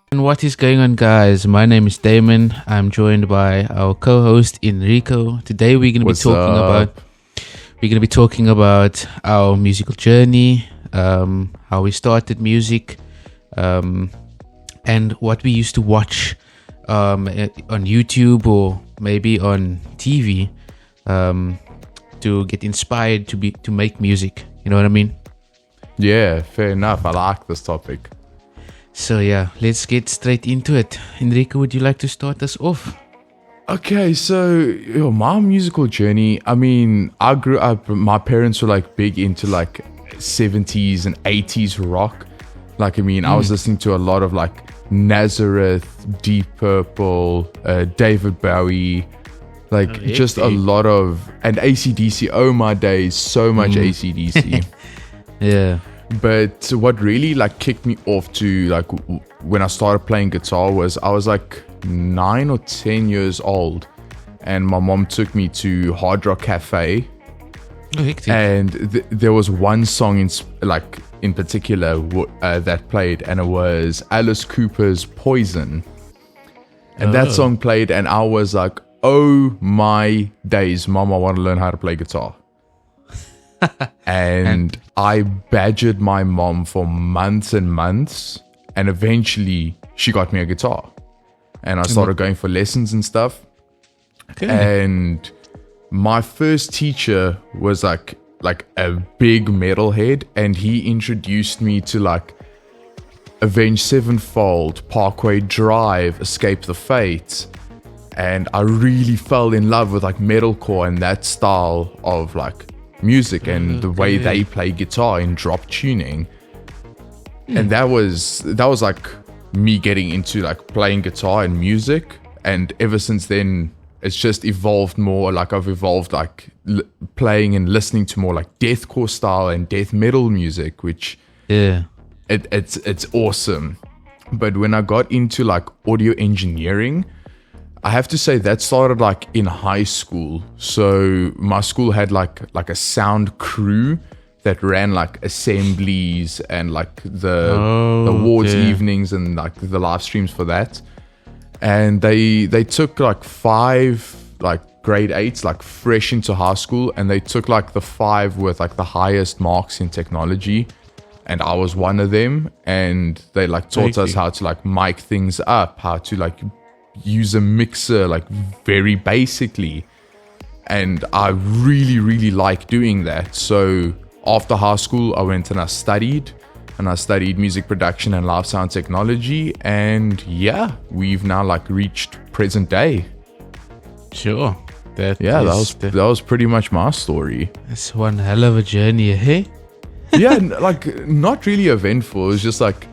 And what is going on, guys? My name is Damon. I'm joined by our co-host Enrico. Today we're going to be talking about our musical journey, how we started music, and what we used to watch on YouTube or maybe on TV to get inspired to make music. You know what I mean? Yeah, fair enough. I like this topic. So yeah, let's get straight into it. Enrico, would you like to start us off? Okay, so my musical journey, I mean, I grew up, my parents were like big into like 70s and 80s rock. Like, I mean, I was listening to a lot of like Nazareth, Deep Purple, David Bowie, like just a lot of, and AC/DC. Oh my days, so much AC/DC. Yeah. But what really like kicked me off to like when I started playing guitar was I was like 9 or 10 years old, and my mom took me to Hard Rock Cafe, and there was one song in particular that played, and it was Alice Cooper's Poison, and that song played, and I was like, oh my days, Mom, I want to learn how to play guitar. and I badgered my mom for months and months, and eventually she got me a guitar, and I started going for lessons and stuff. Okay. And my first teacher was like a big metalhead, and he introduced me to like Avenged Sevenfold, Parkway Drive, Escape the Fates, and I really fell in love with like metalcore and that style of like music and the way they play guitar in drop tuning. And that was like me getting into like playing guitar and music, and ever since then it's just evolved more. Like I've evolved like playing and listening to more like deathcore style and death metal music, which it's awesome. But when I got into like audio engineering, I have to say that started like in high school. So my school had like a sound crew that ran like assemblies and like the awards evenings and like the live streams for that. And they took like 5 like grade 8s like fresh into high school, and they took like the 5 with like the highest marks in technology, and I was one of them. And they like taught us how to like mic things up, how to like use a mixer like very basically, and I really like doing that. So after high school I went and I studied music production and live sound technology, and yeah, we've now like reached present day. Sure. That was pretty much my story. That's one hell of a journey, hey? Yeah, like not really eventful. It was just like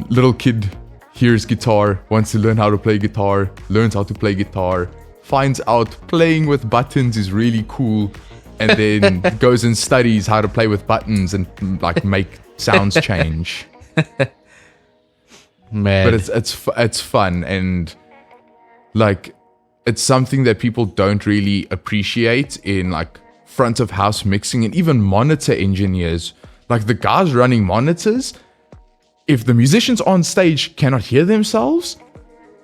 little kid hears guitar, wants to learn how to play guitar, learns how to play guitar, finds out playing with buttons is really cool, and then goes and studies how to play with buttons and like make sounds change. Man. But it's fun, and like it's something that people don't really appreciate in like front of house mixing and even monitor engineers. Like the guys running monitors, if the musicians on stage cannot hear themselves,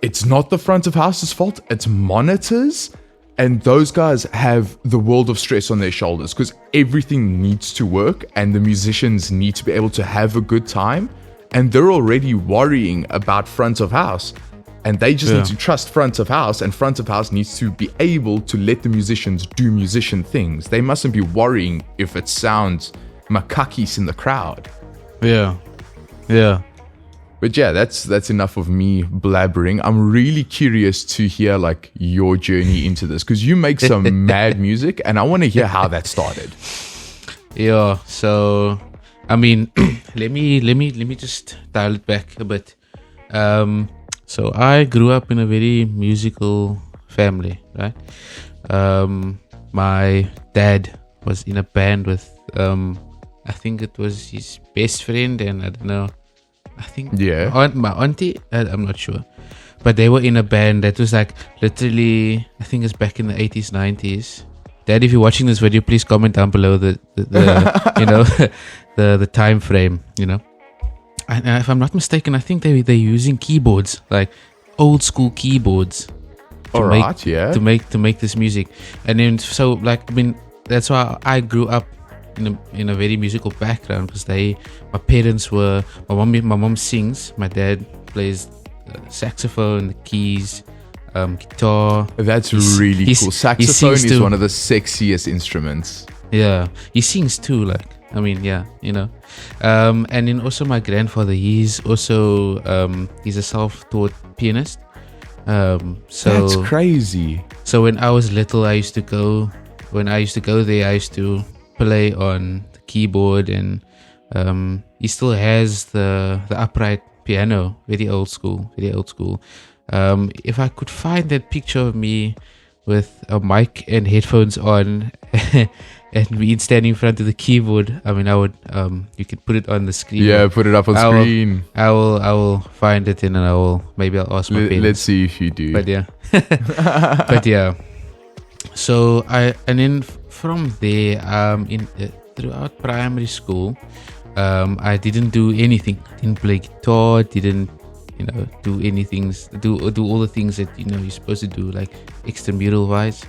it's not the front of house's fault, it's monitors. And those guys have the world of stress on their shoulders because everything needs to work and the musicians need to be able to have a good time. And they're already worrying about front of house. And they just need to trust front of house, and front of house needs to be able to let the musicians do musician things. They mustn't be worrying if it sounds makakis in the crowd. Yeah. But yeah, that's enough of me blabbering. I'm really curious to hear like your journey into this, because you make some mad music and I want to hear how that started. Yeah, so I mean, let me just dial it back a bit. So I grew up in a very musical family, right? My dad was in a band with, I think it was his best friend, and I don't know, I think my auntie, I'm not sure. But they were in a band that was like literally, I think it's back in the 80s, 90s. Dad, if you're watching this video, please comment down below the you know, the time frame, you know. And if I'm not mistaken, I think they're using keyboards, like old school keyboards, to make this music. And then so like, I mean, that's why I grew up in a very musical background, because my parents were, my mom sings, my dad plays saxophone, the keys, guitar. That's really cool. Saxophone is one of the sexiest instruments. Yeah, he sings too. Like, I mean, yeah, you know. And then also my grandfather, he's also he's a self-taught pianist. So that's crazy. So when I was little, I used to go there. I used to play on the keyboard, and he still has the upright piano, very old school. If I could find that picture of me with a mic and headphones on and me standing in front of the keyboard, I mean, I would, you could put it on the screen. Yeah, put it up on screen. I will find it, and I'll ask my parents. Let's see if you do. But yeah. But yeah. So then from there, throughout primary school, I didn't do anything. Didn't play guitar, didn't, you know, do anything, do all the things that, you know, you're supposed to do, like extramural wise.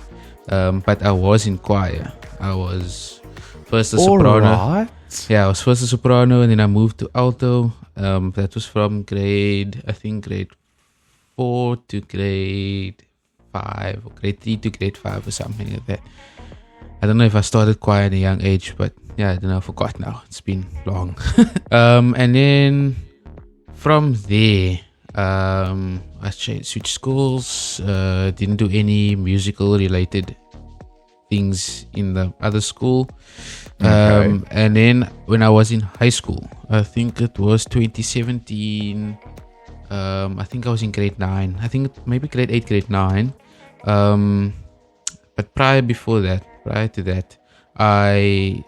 But I was in choir. I was first a soprano. Right. Yeah, I was first a soprano, and then I moved to alto. That was from grade 4 to grade 5, or grade 3 to grade 5, or something like that. I don't know if I started choir at a young age, but yeah, I don't know, I forgot now. It's been long. And then from there, I switched schools, didn't do any musical related things in the other school. Okay. And then when I was in high school, I think it was 2017, I think I was in grade 9. I think maybe grade 8, grade 9. But prior to that, I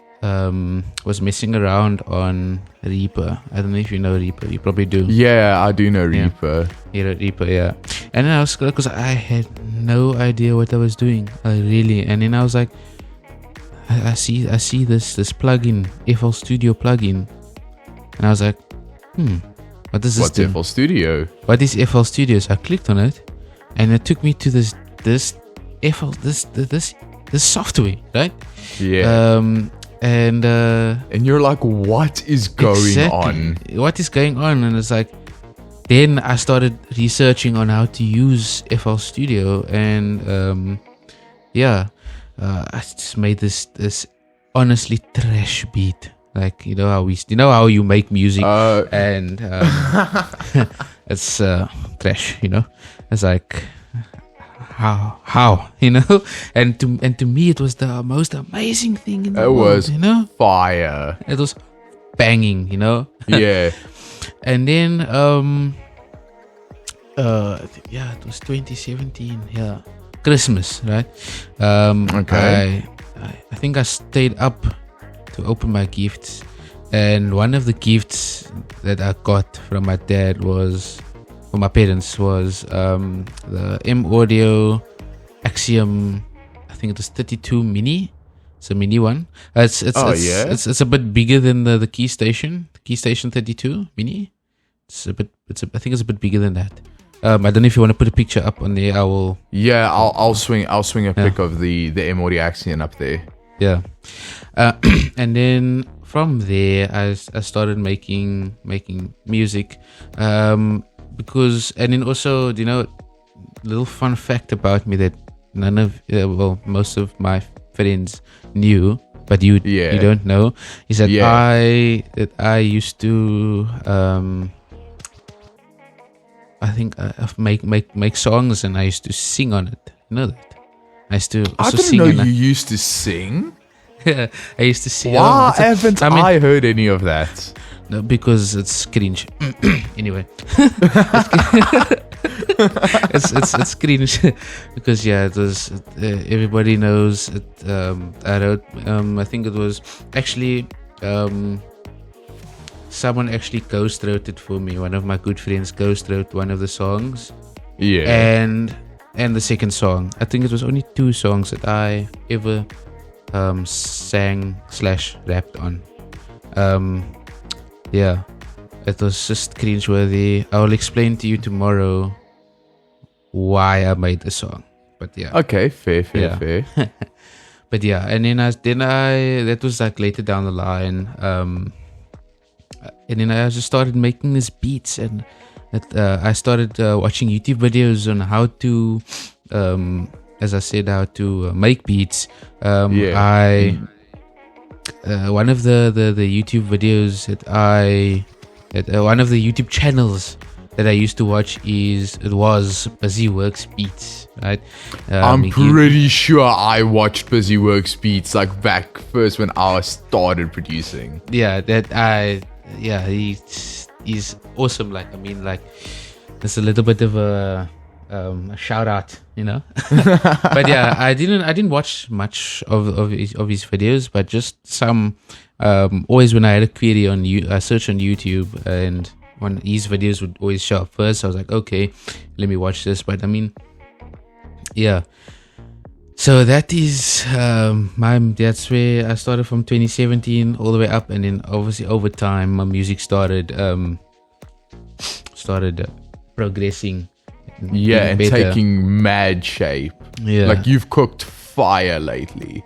was messing around on Reaper. I don't know if you know Reaper. You probably do. Yeah, I do know Reaper. Yeah, Reaper, yeah. And then I was, because I had no idea what I was doing. And then I was like, I see this plugin, FL Studio plugin, and I was like, what does this What's do? FL Studio? What is FL Studio? So I clicked on it, and it took me to this software, right? Yeah. And you're like, what is going on? What is going on? And it's like, then I started researching on how to use FL Studio, and I just made this honestly trash beat. Like, you know how you make music, and it's trash. You know, it's like, how you know, and to me it was the most amazing thing in the world. It was, you know, fire. It was banging, you know. Yeah. And then it was 2017, yeah, Christmas, right? Okay. I think I stayed up to open my gifts, and one of the gifts that I got from my dad was, for my parents, was the M Audio Axiom. I think it was 32 Mini. It's a mini one. It's a bit bigger than the Key Station. The Key Station 32 Mini. I think it's a bit bigger than that. I don't know if you want to put a picture up on there. I will. Yeah, I'll swing a pic of the M Audio Axiom up there. Yeah. And then from there, I started making music. Because, and then also, you know, little fun fact about me that most of my friends knew, but you don't know, is that I used to I think make songs, and I used to sing on it. You know that? I used to also sing. I didn't know you used to sing. Yeah, I used to sing. Why haven't I heard any of that? No, because it's cringe. Anyway, it's cringe because it was everybody knows it. I wrote. I think it was actually someone actually ghost wrote it for me. One of my good friends ghost wrote one of the songs. Yeah. And the second song. I think it was only 2 songs that I ever sang/rapped on. Yeah, it was just cringeworthy. I will explain to you tomorrow why I made the song. But yeah. Okay, fair. But yeah, and then I that was like later down the line. And then I just started making these beats, and I started watching YouTube videos on how to, as I said, how to make beats. One of the YouTube videos one of the YouTube channels that I used to watch was Busy Works Beats, right? I'm pretty sure I watched Busy Works Beats like back first when I started producing. Yeah, he's awesome. Like, I mean, like, there's a little bit of a shout out, you know. But yeah, I didn't watch much of his videos, but just some. Always when I had a query I searched on YouTube, and when his videos would always show up first. I was like, okay, let me watch this. But I mean, yeah. So that is that's where I started from 2017 all the way up, and then obviously over time my music started progressing. Yeah, and taking mad shape. Yeah, like you've cooked fire lately.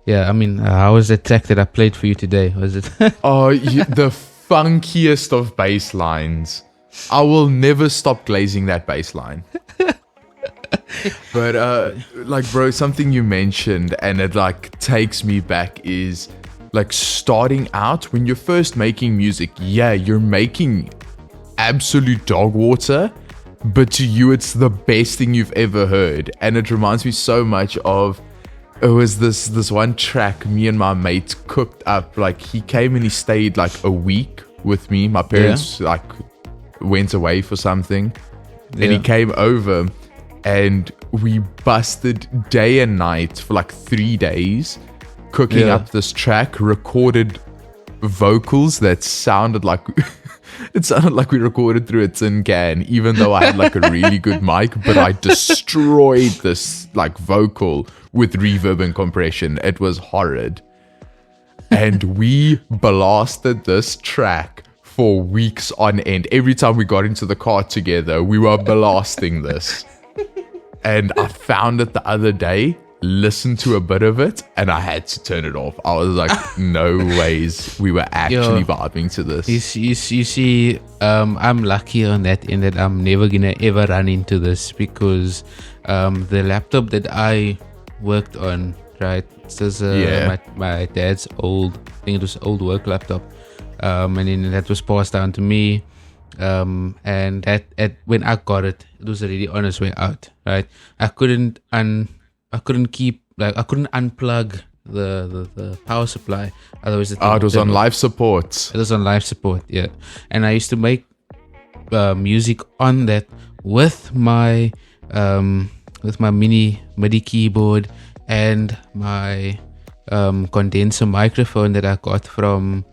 Yeah, I mean, how was that track that I played for you today? Was it? The funkiest of bass lines. I will never stop glazing that bass line. But like, bro, something you mentioned and it like takes me back is like starting out when you're first making music. Yeah, you're making absolute dog water, but to you it's the best thing you've ever heard. And it reminds me so much of, it was this one track me and my mate cooked up. Like, he came and he stayed like a week with me. My parents like went away for something, and he came over and we busted day and night for like 3 days cooking up this track, recorded vocals that sounded like it sounded like we recorded through a tin can, even though I had like a really good mic, but I destroyed this like vocal with reverb and compression. It was horrid. And we blasted this track for weeks on end. Every time we got into the car together, we were blasting this. And I found it the other day, listened to a bit of it, and I had to turn it off. I was like, no ways we were actually vibing to this. You see, I'm lucky on that end that I'm never gonna ever run into this, because the laptop that I worked on, right, this is my dad's old, I think it was old work laptop, and then that was passed down to me. And that when I got it, it was already on its way out, right? I couldn't unplug the power supply, otherwise it was on life support. It was on life support, yeah. And I used to make music on that with my MIDI keyboard and my condenser microphone that I got from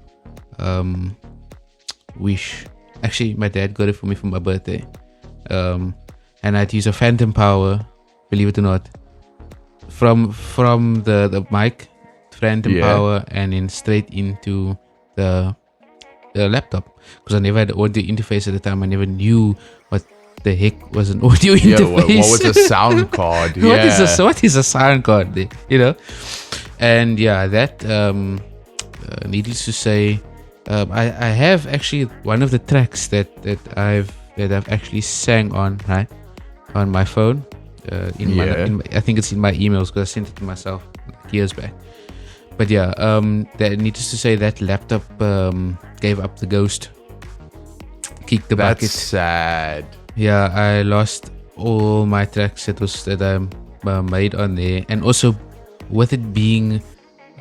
Wish. Actually, my dad got it for me for my birthday. And I'd use a phantom power, believe it or not, from the mic, phantom power, and then straight into the laptop. Because I never had an audio interface at the time. I never knew what the heck was an audio interface. What was a sound card? What is a sound card? You know? And yeah, that, needless to say, I have actually one of the tracks that I've actually sang on, right, on my phone. I think it's in my emails, because I sent it to myself years back. But yeah, that needless to say, that laptop gave up the ghost, kicked the bucket. That's sad. Yeah, I lost all my tracks that I made on there, and also with it being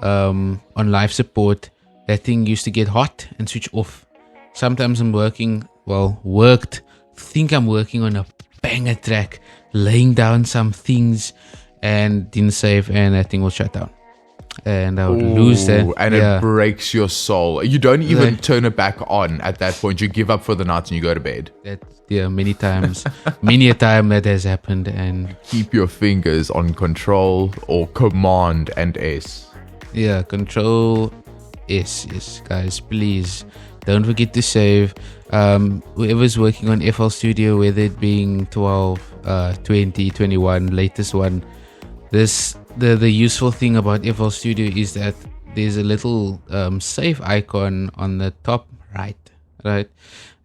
on life support, that thing used to get hot and switch off. sometimes I'm think I'm working on a banger track, laying down some things, and didn't save, and that thing will shut down. And I would lose that. And it breaks your soul. You don't even turn it back on at that point. You give up for the night and you go to bed. Many times. Many a time that has happened. And keep your fingers on Control or Command and S. Yeah, Control S. Yes, guys, please don't forget to save. Whoever's working on FL Studio, whether it being 12, 20, 21, latest one, the useful thing about FL Studio is that there's a little save icon on the top right,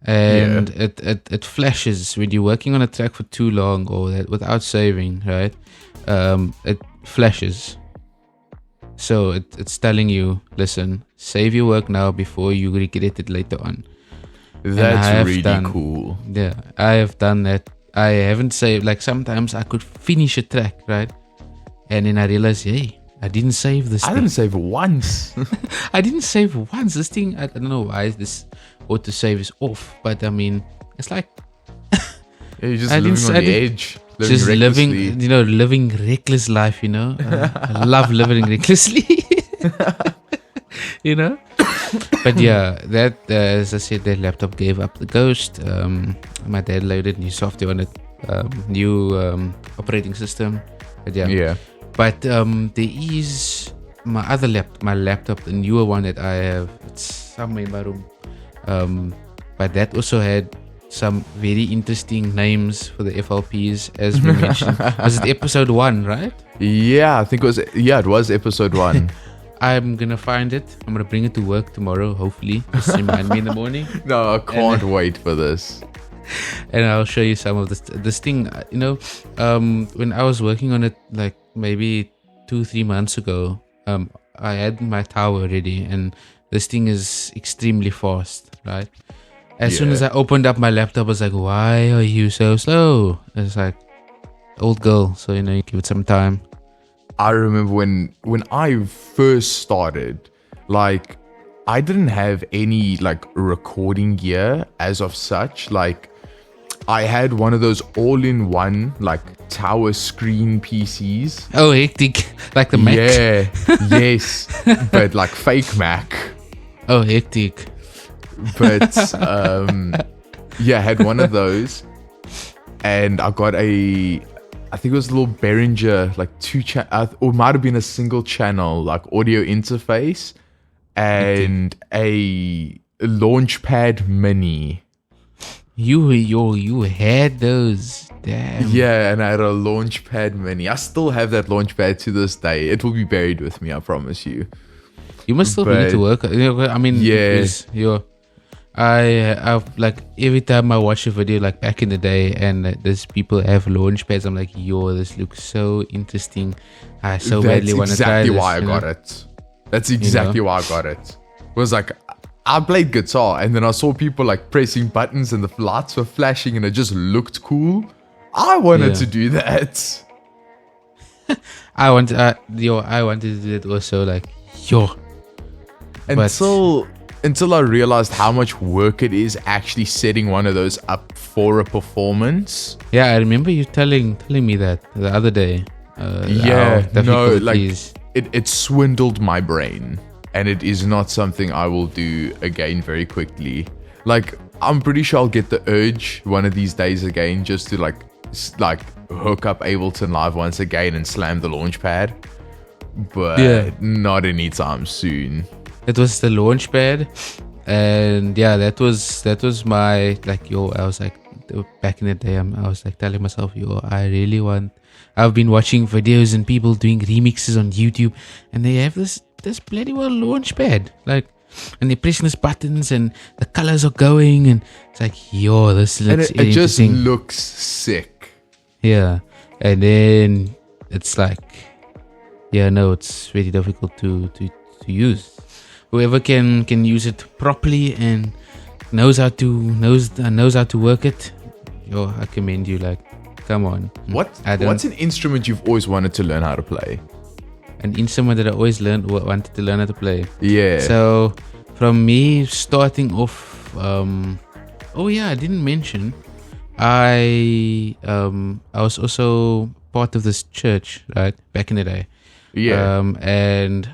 and it flashes when you're working on a track for too long or that without saving, right? It flashes, so it's telling you, listen, save your work now before you regret it later on. That's really cool. Yeah, I have done that. I haven't saved. Like sometimes I could finish a track, right? And then I realized, hey, I didn't save this. I didn't save once. I didn't save once. This thing, I don't know why this autosave is off. But I mean, it's like you're just living on the edge. Just living reckless life, I love living recklessly. But yeah, that as I said, that laptop gave up the ghost. My dad loaded new software on it, new operating system. But yeah. But there is my other laptop, the newer one that I have. It's somewhere in my room. But that also had some very interesting names for the FLPs, as we mentioned. Was it episode 1, right? Yeah, I think it was. Yeah, it was episode 1. I'm gonna find it. I'm gonna bring it to work tomorrow, hopefully. Just remind me in the morning. No, I can't wait for this. And I'll show you some of this thing. When I was working on it, like maybe 2-3 months ago, I had my tower ready, and this thing is extremely fast, right? As soon as I opened up my laptop, I was like, "Why are you so slow?" It's like, old girl, so you give it some time. I remember when I first started, like, I didn't have any like recording gear as of such. Like, I had one of those all-in-one like tower screen PCs. Oh, hectic! Like the Mac. Yeah, yes, but like fake Mac. Oh, hectic! But I had one of those, and I got I think it was a little Behringer, like or it might have been a single channel, like audio interface, and a Launchpad Mini. You had those, damn. Yeah, and I had a Launchpad Mini. I still have that Launchpad to this day. It will be buried with me, I promise you. You must still bring it to work. I mean, I've like every time I watch a video like back in the day and there's people have launch pads, I'm like, this looks so interesting. I so badly want to try this. That's exactly why I got it. That's exactly why I got it. It was like, I played guitar and then I saw people like pressing buttons and the lights were flashing and it just looked cool. I wanted to do that. I wanted to do it also, like, Until I realized how much work it is actually setting one of those up for a performance. Yeah, I remember you telling me that the other day. It swindled my brain, and it is not something I will do again very quickly. Like, I'm pretty sure I'll get the urge one of these days again, just to like hook up Ableton Live once again and slam the launch pad, but not anytime soon. It was the Launchpad, and that was my I was like, back in the day, I was like telling myself, I've been watching videos and people doing remixes on YouTube, and they have this bloody well Launchpad, like, and they're pressing these buttons and the colors are going, and it's like, this looks and it just looks sick. Yeah, and then it's like, it's really difficult to use. Whoever can use it properly and knows how to work it, I commend you. Like, come on. What's an instrument you've always wanted to learn how to play? An instrument that I always wanted to learn how to play. Yeah. So from me starting off oh yeah, I didn't mention. I was also part of this church, right, back in the day. Yeah. And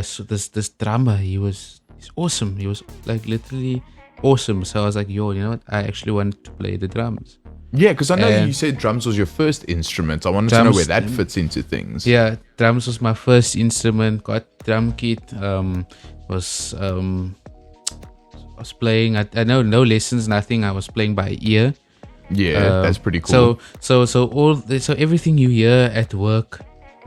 so this drummer, he's awesome. He was like literally awesome. So I was like, yo, you know what? I actually want to play the drums. Yeah, because I know you said drums was your first instrument. I wanted to know where that fits into things. Yeah, drums was my first instrument. Got drum kit. Was playing. I know no lessons, nothing. I was playing by ear. Yeah, that's pretty cool. So everything you hear at work,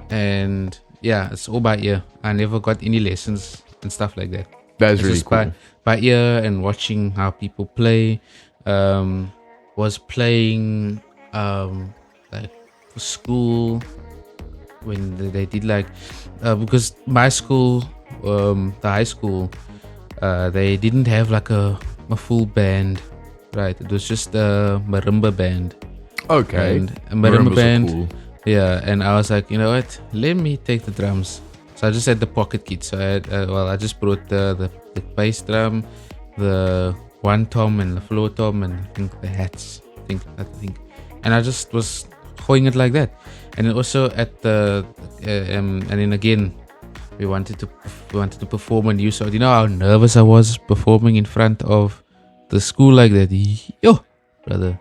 and yeah, it's all by ear. I never got any lessons and stuff like that. That's really cool. By ear and watching how people play. Was playing like for school when they did like because my school, the high school, they didn't have like a full band, right? It was just a marimba band. Okay. And a marimba band. Cool. Yeah, and I was like, you know what? Let me take the drums. So I just had the pocket kit. So I just brought the bass drum, the one tom and the floor tom, and I think the hats. I think, and I just was holding it like that. And then also at the and then again, we wanted to perform a new song. Do you know how nervous I was performing in front of the school like that? Yo, brother.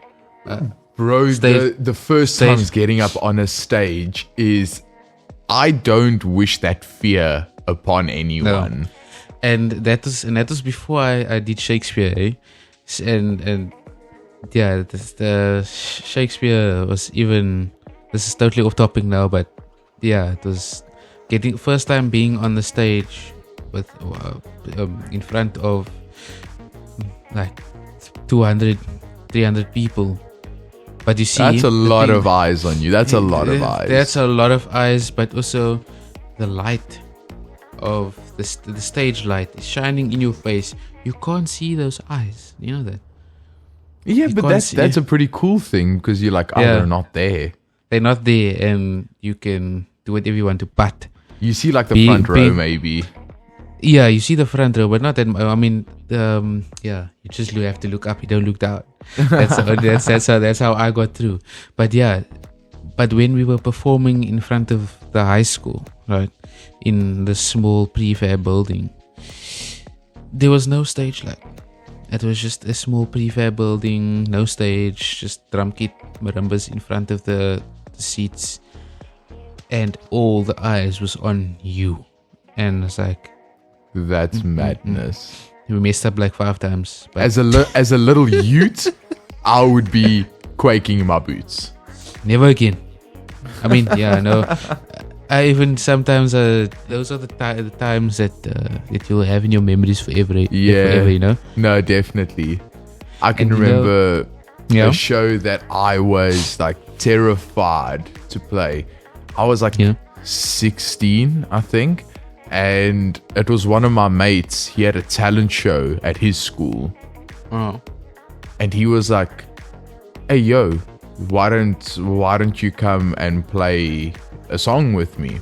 Bro, the first times getting up on a stage is, I don't wish that fear upon anyone. No. And that was before I did Shakespeare, eh? And yeah, the Shakespeare was even. This is totally off topic now, but yeah, it was getting first time being on the stage with in front of like 200, 300 people. But you see, that's a lot of eyes on you. That's a lot of eyes. That's a lot of eyes, but also the light of the stage light is shining in your face. You can't see those eyes. You know that? Yeah, but that's a pretty cool thing because you're like, they're not there. They're not there, and you can do whatever you want to. But you see, like the front row, maybe. Yeah, you see the front row, but not that. I mean, yeah, you have to look up. You don't look down. That's how I got through. But yeah, but when we were performing in front of the high school, right, in the small prefab building, there was no stage light. It was just a small prefab building, no stage, just drum kit, marimbas in front of the seats, and all the eyes was on you. And it's like, that's madness. We messed up like 5 times. But as a little ute, I would be quaking in my boots. Never again. I mean, yeah, no. I even sometimes those are the times that you'll have in your memories forever. Yeah, forever, you know. No, definitely. I can remember a show that I was like terrified to play. I was like 16, I think, and it was one of my mates. He had a talent show at his school, and he was like, "Hey, yo, why don't you come and play a song with me?"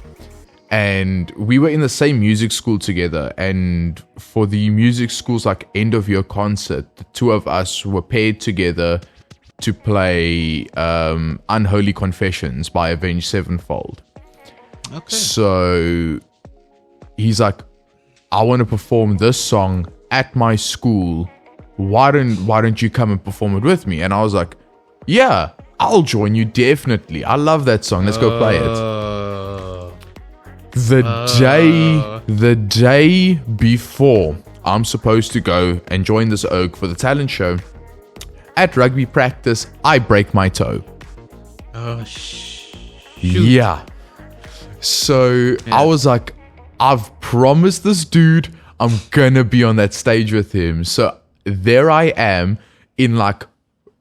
And we were in the same music school together, and for the music school's like end of year concert, the two of us were paired together to play Unholy Confessions by Avenged Sevenfold. Okay. So he's like, I want to perform this song at my school. Why don't you come and perform it with me? And I was like, yeah, I'll join you, definitely. I love that song. Let's go play it. The day before I'm supposed to go and join this oak for the talent show, at rugby practice, I break my toe. Oh, shoot. Yeah. So I was like, I've promised this dude I'm gonna be on that stage with him. So there I am in like,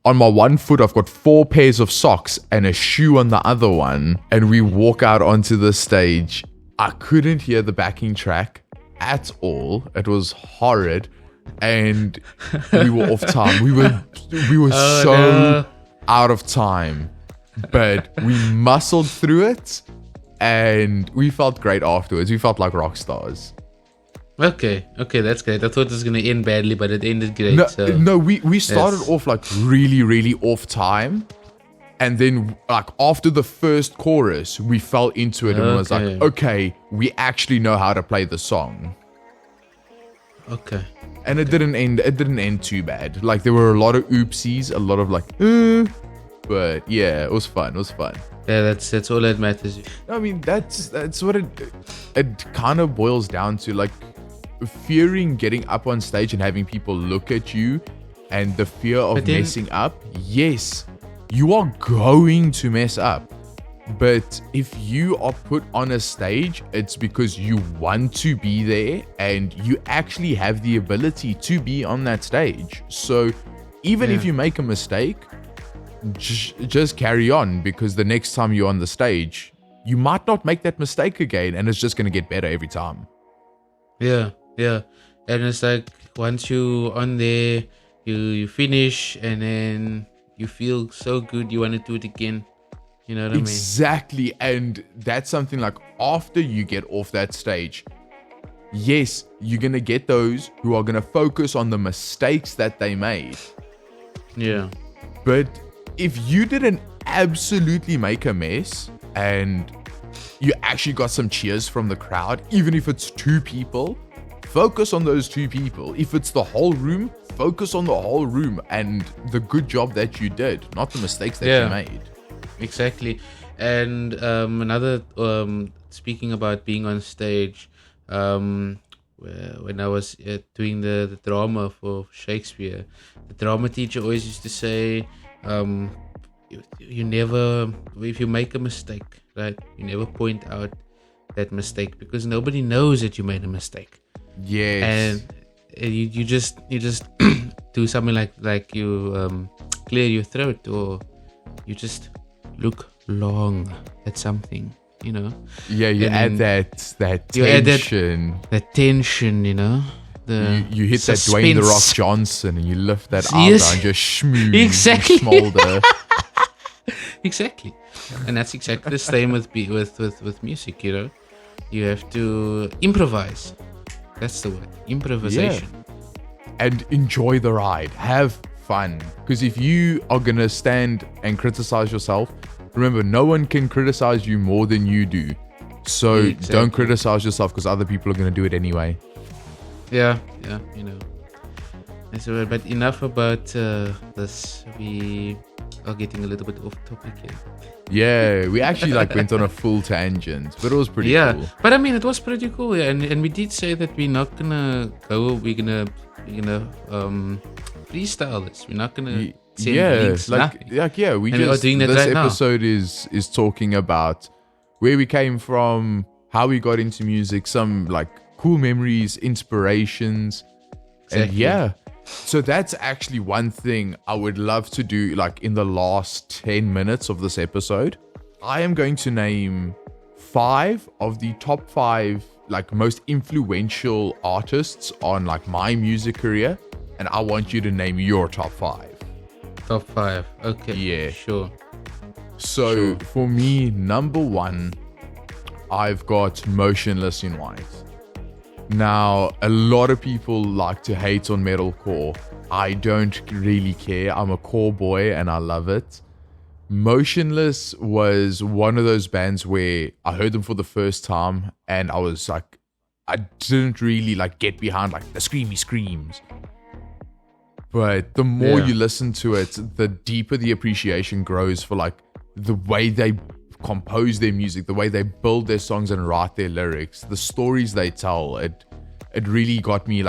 on my one foot, I've got 4 pairs of socks and a shoe on the other one. And we walk out onto the stage. I couldn't hear the backing track at all. It was horrid. And we were off time. We were out of time. But we muscled through it. And we felt great afterwards. We felt like rock stars. Okay, that's great. I thought it was gonna end badly, but it ended great. No, we started off like really, really off time. And then, like, after the first chorus, we fell into it and was like, okay, we actually know how to play the song. Okay. And it didn't end too bad. Like, there were a lot of oopsies, a lot of like, but yeah, it was fun. Yeah, that's all that matters. I mean, that's what it kind of boils down to, like, fearing getting up on stage and having people look at you and the fear of messing up. Yes. You are going to mess up. But if you are put on a stage, it's because you want to be there and you actually have the ability to be on that stage. So even if you make a mistake, just carry on, because the next time you're on the stage, you might not make that mistake again, and it's just going to get better every time. Yeah. And it's like, once you're on there, you finish, and then you feel so good, you want to do it again. You know what I mean? Exactly. And that's something like, after you get off that stage, yes, you're going to get those who are going to focus on the mistakes that they made. Yeah. But if you didn't absolutely make a mess and you actually got some cheers from the crowd, even if it's 2 people, focus on those 2 people. If it's the whole room, focus on the whole room and the good job that you did, not the mistakes that you made. Exactly. And another, speaking about being on stage, when I was doing the drama for Shakespeare, the drama teacher always used to say, you never, if you make a mistake, right, you never point out that mistake, because nobody knows that you made a mistake. Yes. And you just do something like you clear your throat, or you just look long at something, you know. Yeah, you add that tension. That tension, you know. You hit suspense. That Dwayne The Rock Johnson, and you lift that eyebrow and just exactly. smolder. Exactly. And that's exactly the same with music, you know. You have to improvise. That's the word. Improvisation. Yeah. And enjoy the ride. Have fun. Because if you are going to stand and criticize yourself, remember, no one can criticize you more than you do. So don't criticize yourself, because other people are going to do it anyway. Yeah, you know. So, but enough about this. We are getting a little bit off topic here. Yeah, we actually went on a full tangent, but it was pretty cool. But I mean, it was pretty cool. Yeah, and we did say that we're not gonna go. We're gonna freestyle this. We're not gonna send links. We are doing that this right now. episode is talking about where we came from, how we got into music, some cool memories, inspirations, and so that's actually one thing I would love to do, in the last 10 minutes of this episode. I am going to name 5 of the top 5 most influential artists on my music career, and I want you to name your top 5. Top 5. Okay. Yeah. Sure. So for me, number 1, I've got Motionless in White. Now, a lot of people like to hate on metalcore. I don't really care. I'm a core boy and I love it. Motionless was one of those bands where I heard them for the first time and I was I didn't really get behind the screamy screams. But the more you listen to it, the deeper the appreciation grows for the way they compose their music, the way they build their songs and write their lyrics, the stories they tell. It really got me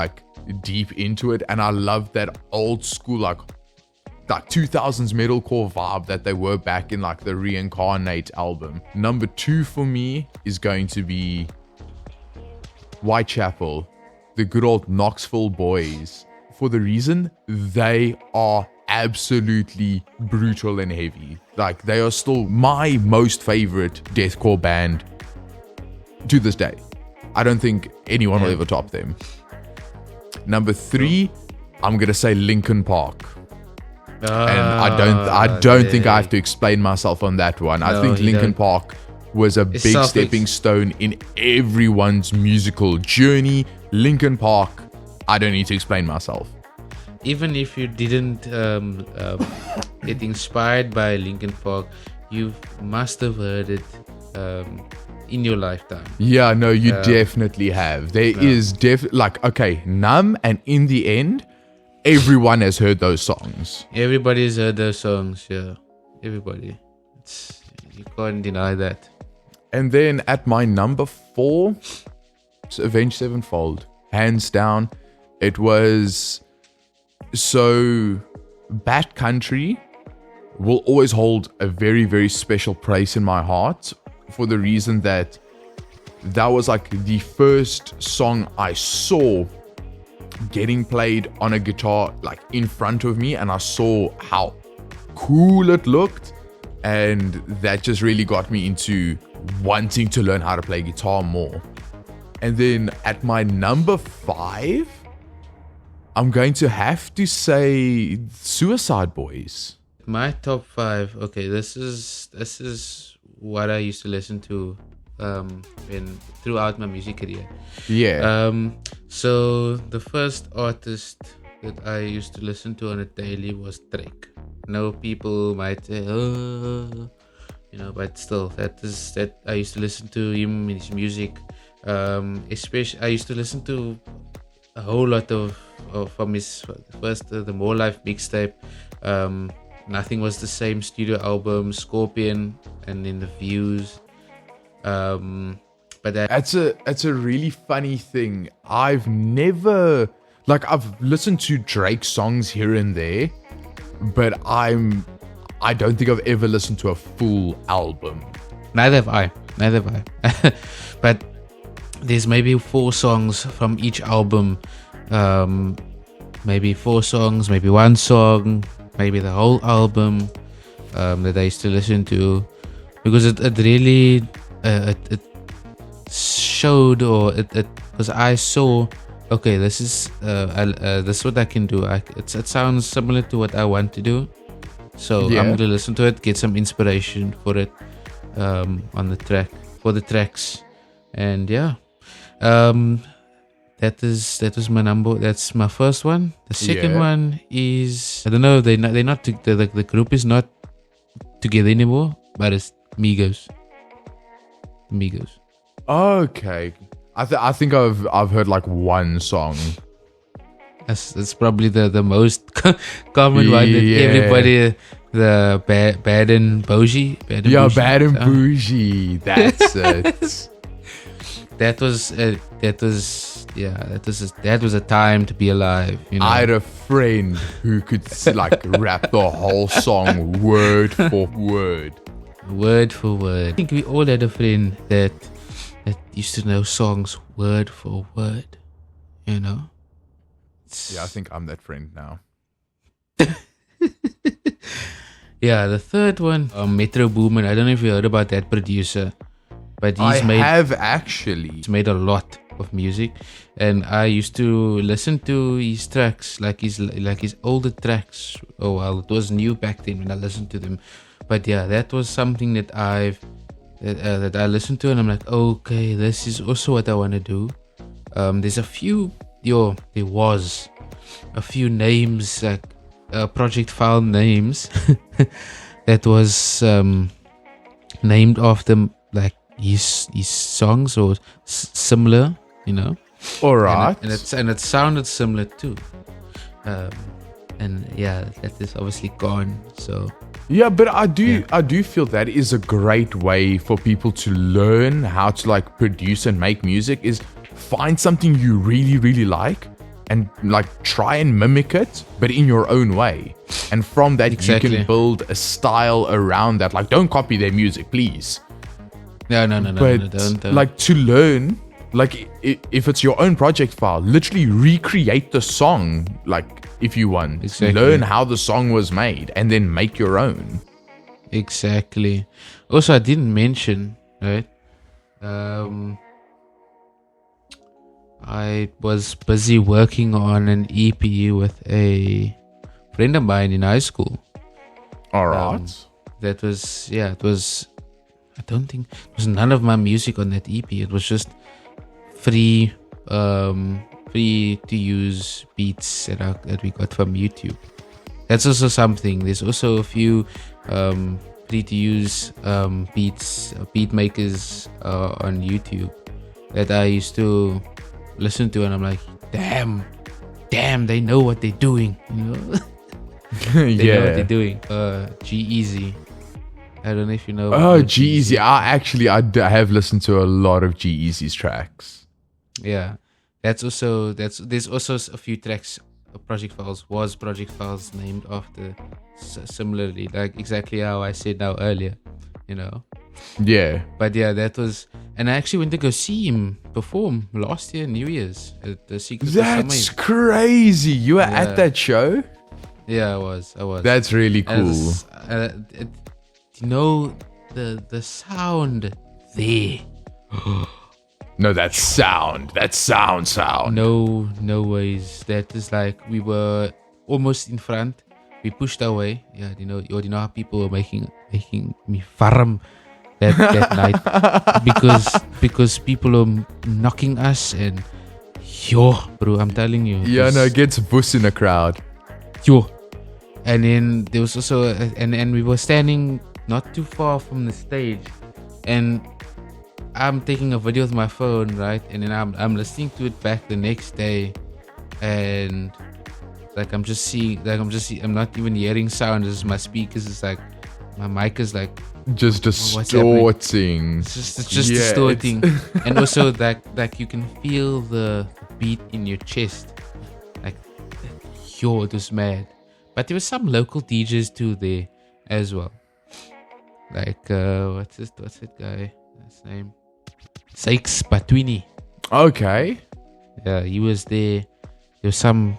deep into it, and I love that old school 2000s metalcore vibe that they were back in the Reincarnate album. Number 2 for me is going to be Whitechapel, the good old Knoxville boys, for the reason they are absolutely brutal and heavy. They are still my most favorite deathcore band to this day. I don't think anyone will ever top them. Number 3, I'm gonna say Linkin Park, and I don't think I have to explain myself on that one. I think Linkin Park was a big stepping stone in everyone's musical journey, Linkin Park, I don't need to explain myself. Even if you didn't get inspired by Linkin Park, you must have heard it in your lifetime. Yeah, no, you definitely have. There is like, okay, Numb and In the End, everyone has heard those songs. Everybody's heard those songs, yeah. Everybody. You can't deny that. And then at my number 4, it's Avenged Sevenfold. Hands down. It was... So, Bat Country will always hold a very, very special place in my heart for the reason that was like the first song I saw getting played on a guitar like in front of me, and I saw how cool it looked, and that just really got me into wanting to learn how to play guitar more. And then at my number 5, I'm going to have to say Suicide Boys. My top 5. Okay, this is what I used to listen to throughout my music career. Yeah. So the first artist that I used to listen to on a daily was Drake. No, people might say, but still, that I used to listen to him in his music. Especially, I used to listen to a whole lot of from his first the More Life mixtape. Nothing Was the Same studio album, Scorpion, and then The Views. But that's a really funny thing. I've never I've listened to Drake songs here and there, but I don't think I've ever listened to a full album. Neither have I. But there's maybe 4 songs from each album. Maybe 4 songs, maybe 1 song, maybe the whole album that I used to listen to, because it really it showed, or it because I saw, okay, this is what I can do. It sounds similar to what I want to do, so I'm gonna listen to it, get some inspiration for it on the tracks, and That was my number. That's my first one. The second one is, I don't know. They're not. The group is not together anymore. But it's Migos. Okay. I think I've heard like one song. That's probably the most common one that everybody. The Bad and Bougie. Bad and Bougie. That's it. That was a time to be alive. I had a friend who could rap the whole song word for word. Word for word. I think we all had a friend that used to know songs word for word. Yeah, I think I'm that friend now. Yeah, the third one, Metro Boomin. I don't know if you heard about that producer, but He's made a lot of music, and I used to listen to his tracks, like his older tracks. Oh well, it was new back then when I listened to them, but yeah, that was something that I listened to, and I'm like, okay, this is also what I want to do. There was a few names, like project file names that was named after like his songs or similar, All right. And it sounded similar too. And yeah, that is obviously gone. So yeah, but I do feel that is a great way for people to learn how to produce and make music, is find something you really, really like and try and mimic it, but in your own way. And from that, exactly, you can build a style around that. Don't copy their music, please. No, don't. To learn, if it's your own project file, literally recreate the song, if you want. Exactly. Learn how the song was made and then make your own. Exactly. Also, I didn't mention, right? I was busy working on an EP with a friend of mine in high school. All right. It was, I don't think, it was none of my music on that EP. It was just free free to use beats that we got from YouTube. That's also something. There's also a few free to use beat makers on YouTube that I used to listen to, and I'm like, damn, they know what they're doing, you know. They know what they're doing. G-Eazy. I don't know if you know. Oh, G-Eazy. I have listened to a lot of G-Eazy's tracks. Yeah, there's also a few tracks. Project Files named after similarly, like exactly how I said now earlier, you know. Yeah. But yeah, that was, and I actually went to go see him perform last year, New Year's, at the Secret. That's crazy. You were at that show? Yeah, I was. That's really cool. You know, the sound there. No, that sound. No ways. That is like, we were almost in front. We pushed our way. Yeah, you know how people were making me farm that night because people are knocking us, and yo, bro, I'm telling you. Yeah, no, it gets boost in the crowd. Yo. And then there was also and we were standing not too far from the stage, and I'm taking a video with my phone, right? And then I'm listening to it back the next day, and like I'm not even hearing sound. It's my speakers. It's like my mic is like just distorting. It's just distorting, and also like you can feel the beat in your chest. Like, yo, it was mad. But there were some local DJs too there as well. Like what's that guy? His name? Sykes Batwini. Okay. Yeah, he was there. There was some,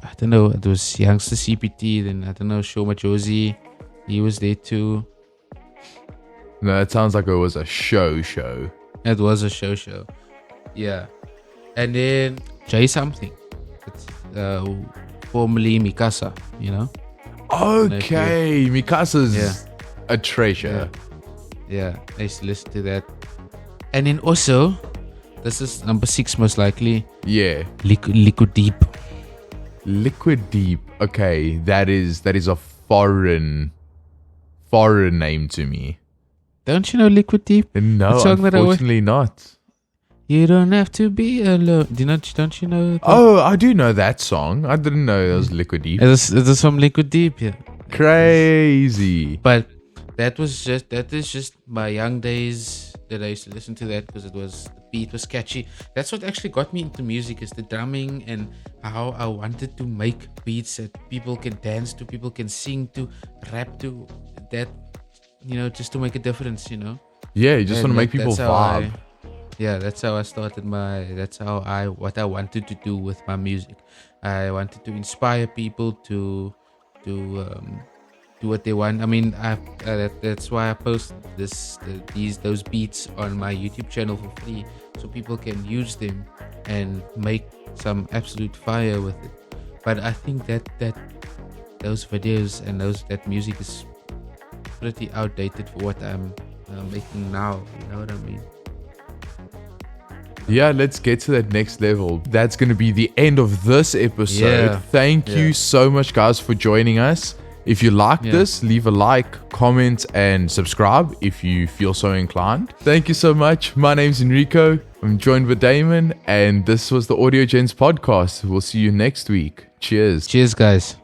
I don't know, it was Youngster CPT, then I don't know, Shoma Josie. He was there too. No, it sounds like it was a show. It was a show. Yeah. And then Jay something. It's formerly Mikasa, you know? Okay. Mikasa's a treasure. Yeah, I used to listen to that. And then also, this is number 6 most likely. Yeah. Liquid Deep. Liquid Deep. Okay, that is a foreign name to me. Don't you know Liquid Deep? No, unfortunately not. You don't have to be alone. Don't you know? Oh, I do know that song. I didn't know it was Liquid Deep. It is from Liquid Deep, yeah. Crazy. But that is just my young days that I used to listen to that, because the beat was catchy. That's what actually got me into music, is the drumming and how I wanted to make beats that people can dance to, people can sing to, rap to, that, you know, just to make a difference, you know. Yeah, you just want to make people vibe. That's how I started what I wanted to do with my music. I wanted to inspire people to do what they want. I mean, that's why I post those beats on my YouTube channel for free, so people can use them and make some absolute fire with it. But I think that those videos and that music is pretty outdated for what I'm making now. You know what I mean? Yeah, let's get to that next level. That's going to be the end of this episode. Yeah. Thank you so much, guys, for joining us. If you like this, leave a like, comment, and subscribe if you feel so inclined. Thank you so much. My name's Enrico. I'm joined with Damon, and this was the Audio Gents podcast. We'll see you next week. Cheers. Cheers, guys.